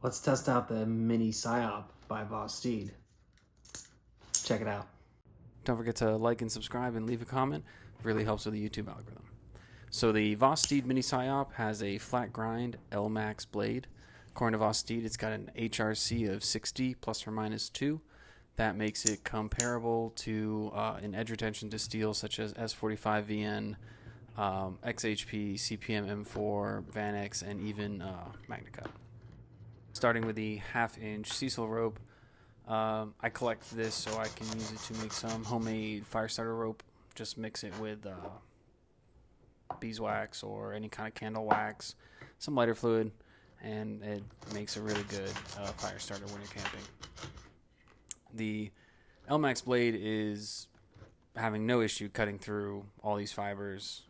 Let's test out the mini Psyop by Vosteed. Check it out. Don't forget to like and subscribe and leave a comment. It really helps with the YouTube algorithm. So the Vosteed mini Psyop has a flat grind L-Max blade. According to Vosteed, it's got an HRC of 60 plus or minus 2. That makes it comparable to an edge retention to steel such as S45VN, XHP, CPM M4, VanX, and even MagnaCut. Starting with the 1/2-inch Sisal rope, I collect this so I can use it to make some homemade fire starter rope. Just mix it with beeswax or any kind of candle wax, some lighter fluid, and it makes a really good fire starter when you're camping. The L-Max blade is having no issue cutting through all these fibers.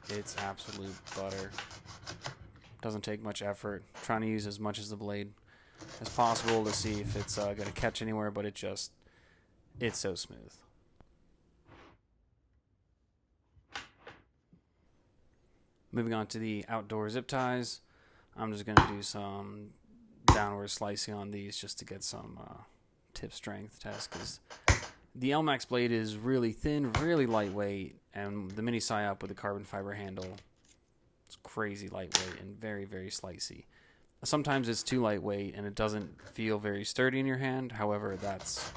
It's absolute butter. Doesn't take much effort. Trying to use as much as the blade as possible to see if it's going to catch anywhere, but it's so smooth. Moving on to the outdoor zip ties, I'm just going to do some downward slicing on these just to get some tip strength test, because the L-Max blade is really thin, really lightweight, and the mini Psyop with the carbon fiber handle, it's crazy lightweight and very, very slicey. Sometimes it's too lightweight and it doesn't feel very sturdy in your hand. However, that's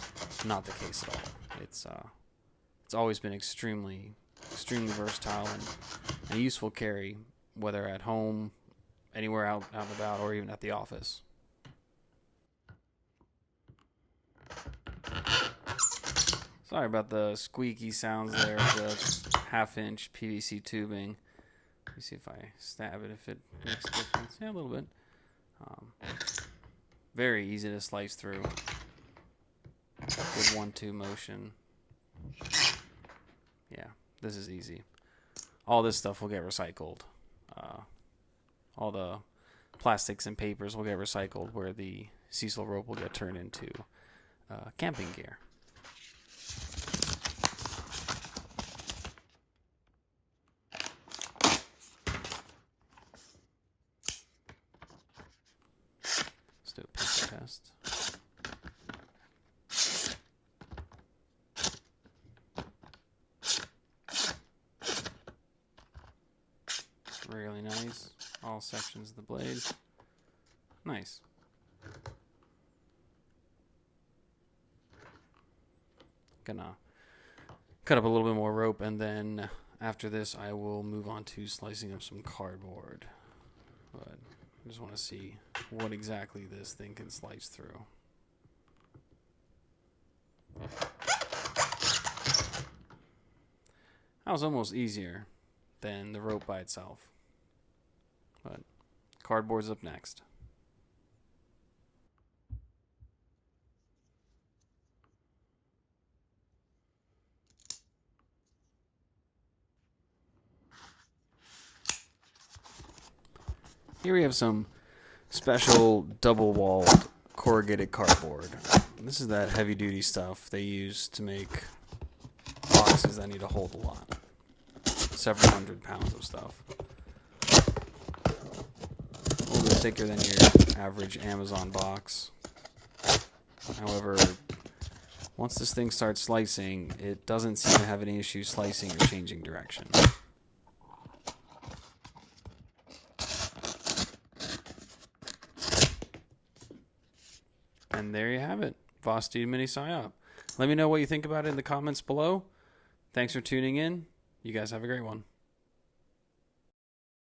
not the case at all. It's always been extremely versatile and a useful carry, whether at home, anywhere out and about, or even at the office. Sorry about the squeaky sounds there of the 1/2-inch PVC tubing. Let me see if I stab it, if it makes a difference. Yeah, a little bit. Very easy to slice through. Good 1-2 motion. Yeah, this is easy. All this stuff will get recycled. All the plastics and papers will get recycled, where the Sisal rope will get turned into camping gear. Let's do a paper test. Really nice. All sections of the blade. Nice. Gonna cut up a little bit more rope, and then after this I will move on to slicing up some cardboard. But I just want to see what exactly this thing can slice through. That was almost easier than the rope by itself. But cardboard's up next. Here we have some special double-walled corrugated cardboard. This is that heavy-duty stuff they use to make boxes that need to hold a lot. Several hundred pounds of stuff. A little bit thicker than your average Amazon box. However, once this thing starts slicing, it doesn't seem to have any issues slicing or changing direction. And there you have it, Vosteed mini Psyop. Let me know what you think about it in the comments below. Thanks for tuning in. You guys have a great one.